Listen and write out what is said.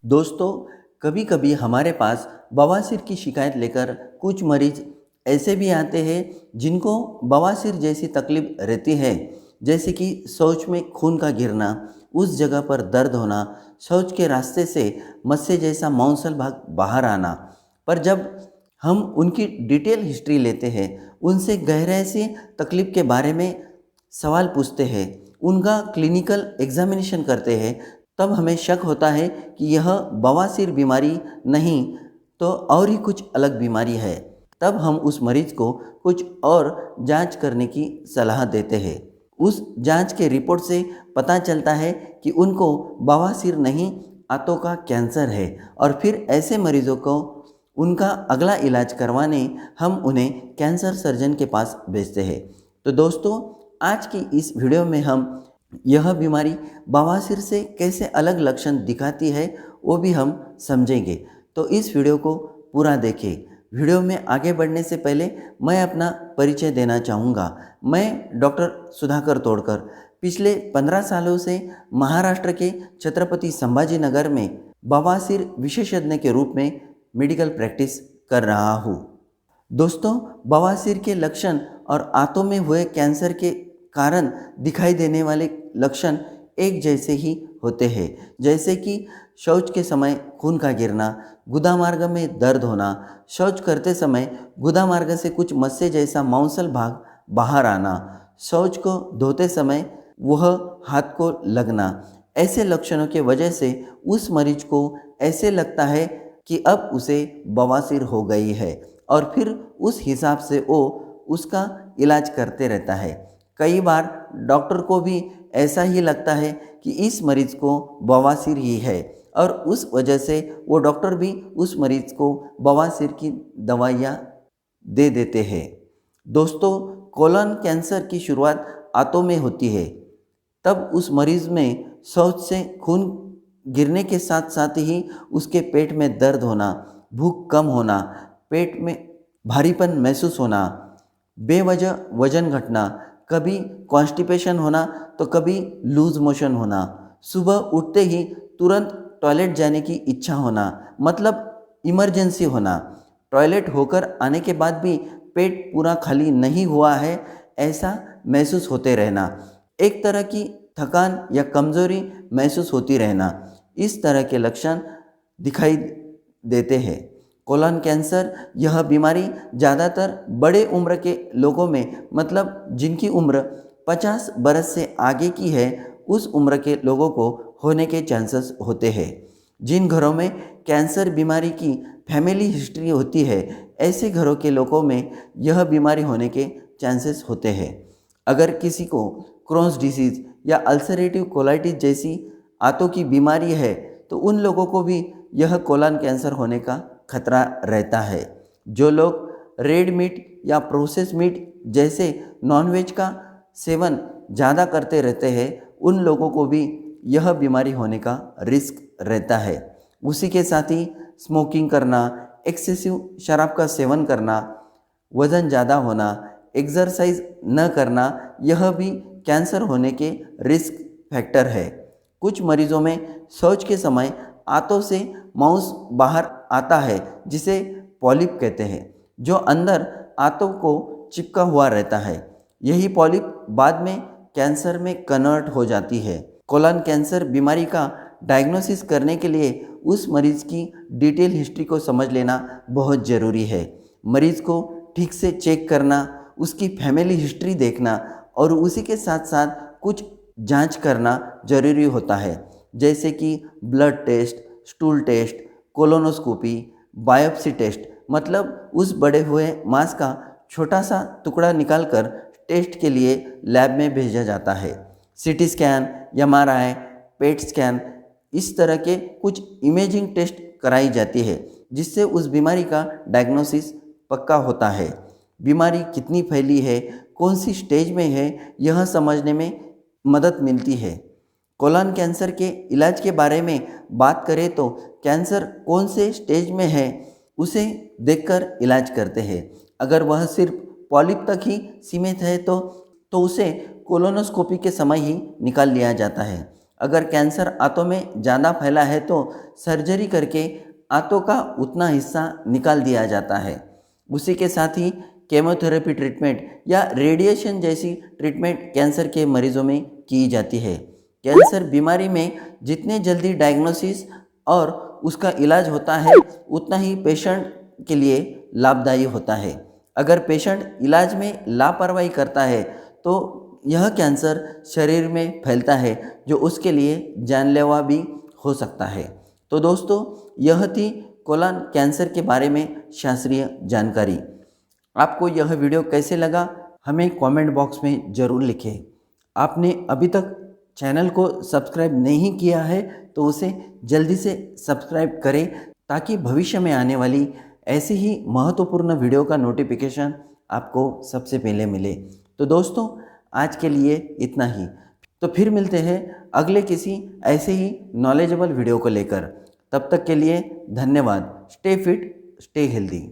दोस्तों, कभी कभी हमारे पास बवासीर की शिकायत लेकर कुछ मरीज ऐसे भी आते हैं जिनको बवासीर जैसी तकलीफ रहती है। जैसे कि शौच में खून का गिरना, उस जगह पर दर्द होना, शौच के रास्ते से मस्से जैसा मांसल भाग बाहर आना। पर जब हम उनकी डिटेल हिस्ट्री लेते हैं, उनसे गहराई से तकलीफ के बारे में सवाल पूछते हैं, उनका क्लिनिकल एग्जामिनेशन करते हैं, तब हमें शक होता है कि यह बवासीर बीमारी नहीं तो और ही कुछ अलग बीमारी है। तब हम उस मरीज को कुछ और जांच करने की सलाह देते हैं। उस जांच के रिपोर्ट से पता चलता है कि उनको बवासीर नहीं, आंतों का कैंसर है। और फिर ऐसे मरीजों को उनका अगला इलाज करवाने हम उन्हें कैंसर सर्जन के पास भेजते हैं। तो दोस्तों, आज की इस वीडियो में हम यह बीमारी बवासीर से कैसे अलग लक्षण दिखाती है वो भी हम समझेंगे। तो इस वीडियो को पूरा देखें। वीडियो में आगे बढ़ने से पहले मैं अपना परिचय देना चाहूँगा। मैं डॉक्टर सुधाकर तोड़कर पिछले 15 सालों से महाराष्ट्र के छत्रपति संभाजी नगर में बवासीर विशेषज्ञ के रूप में मेडिकल प्रैक्टिस कर रहा हूँ। दोस्तों, बवासीर के लक्षण और आंतों में हुए कैंसर के कारण दिखाई देने वाले लक्षण एक जैसे ही होते हैं। जैसे कि शौच के समय खून का गिरना, गुदामार्ग में दर्द होना, शौच करते समय गुदामार्ग से कुछ मस्से जैसा मांसल भाग बाहर आना, शौच को धोते समय वह हाथ को लगना। ऐसे लक्षणों के वजह से उस मरीज को ऐसे लगता है कि अब उसे बवासीर हो गई है और फिर उस हिसाब से वो उसका इलाज करते रहता है। कई बार डॉक्टर को भी ऐसा ही लगता है कि इस मरीज को बवासीर ही है और उस वजह से वो डॉक्टर भी उस मरीज को बवासीर की दवाइयाँ दे देते हैं। दोस्तों, कोलन कैंसर की शुरुआत आंतों में होती है। तब उस मरीज में शौच से खून गिरने के साथ साथ ही उसके पेट में दर्द होना, भूख कम होना, पेट में भारीपन महसूस होना, बेवजह वजन घटना, कभी कॉन्स्टिपेशन होना तो कभी लूज मोशन होना, सुबह उठते ही तुरंत टॉयलेट जाने की इच्छा होना, मतलब इमरजेंसी होना, टॉयलेट होकर आने के बाद भी पेट पूरा खाली नहीं हुआ है ऐसा महसूस होते रहना, एक तरह की थकान या कमजोरी महसूस होती रहना, इस तरह के लक्षण दिखाई देते हैं। कोलन कैंसर यह बीमारी ज़्यादातर बड़े उम्र के लोगों में, मतलब जिनकी उम्र 50 बरस से आगे की है, उस उम्र के लोगों को होने के चांसेस होते हैं। जिन घरों में कैंसर बीमारी की फैमिली हिस्ट्री होती है, ऐसे घरों के लोगों में यह बीमारी होने के चांसेस होते हैं। अगर किसी को क्रोन्स डिसीज़ या अल्सरेटिव कोलाइटिस जैसी आंतों की बीमारी है तो उन लोगों को भी यह कोलन कैंसर होने का खतरा रहता है। जो लोग रेड मीट या प्रोसेस मीट जैसे नॉनवेज का सेवन ज़्यादा करते रहते हैं, उन लोगों को भी यह बीमारी होने का रिस्क रहता है। उसी के साथ ही स्मोकिंग करना, एक्सेसिव शराब का सेवन करना, वज़न ज़्यादा होना, एक्सरसाइज न करना, यह भी कैंसर होने के रिस्क फैक्टर है। कुछ मरीजों में शौच के समय आंतों से मांस बाहर आता है जिसे पॉलिप कहते हैं, जो अंदर आंतों को चिपका हुआ रहता है। यही पॉलिप बाद में कैंसर में कन्वर्ट हो जाती है। कोलन कैंसर बीमारी का डायग्नोसिस करने के लिए उस मरीज की डिटेल हिस्ट्री को समझ लेना बहुत ज़रूरी है। मरीज को ठीक से चेक करना, उसकी फैमिली हिस्ट्री देखना और उसी के साथ साथ कुछ जांच करना जरूरी होता है, जैसे कि blood test, stool test, colonoscopy, biopsy test, मतलब उस बड़े हुए मांस का छोटा सा टुकड़ा निकालकर टेस्ट के लिए लैब में भेजा जाता है। CT scan, MRI, PET scan, इस तरह के कुछ इमेजिंग टेस्ट कराई जाती है जिससे उस बीमारी का डायग्नोसिस पक्का होता है। बीमारी कितनी फैली है, कौन सी स्टेज में है, यह समझने में मदद मिलती है। कोलन कैंसर के इलाज के बारे में बात करें तो कैंसर कौन से स्टेज में है उसे देखकर इलाज करते हैं। अगर वह सिर्फ पॉलिप तक ही सीमित है तो उसे कोलोनोस्कोपी के समय ही निकाल लिया जाता है। अगर कैंसर आंतों में ज़्यादा फैला है तो सर्जरी करके आंतों का उतना हिस्सा निकाल दिया जाता है। उसी के साथ ही केमोथेरेपी ट्रीटमेंट या रेडिएशन जैसी ट्रीटमेंट कैंसर के मरीजों में की जाती है। कैंसर बीमारी में जितने जल्दी डायग्नोसिस और उसका इलाज होता है उतना ही पेशेंट के लिए लाभदायी होता है। अगर पेशेंट इलाज में लापरवाही करता है तो यह कैंसर शरीर में फैलता है जो उसके लिए जानलेवा भी हो सकता है। तो दोस्तों, यह थी कोलन कैंसर के बारे में शास्त्रीय जानकारी। आपको यह वीडियो कैसे लगा हमें कमेंट बॉक्स में ज़रूर लिखें। आपने अभी तक चैनल को सब्सक्राइब नहीं किया है तो उसे जल्दी से सब्सक्राइब करें ताकि भविष्य में आने वाली ऐसी ही महत्वपूर्ण वीडियो का नोटिफिकेशन आपको सबसे पहले मिले। तो दोस्तों, आज के लिए इतना ही। तो फिर मिलते हैं अगले किसी ऐसे ही नॉलेजेबल वीडियो को लेकर। तब तक के लिए धन्यवाद। Stay fit, stay healthy.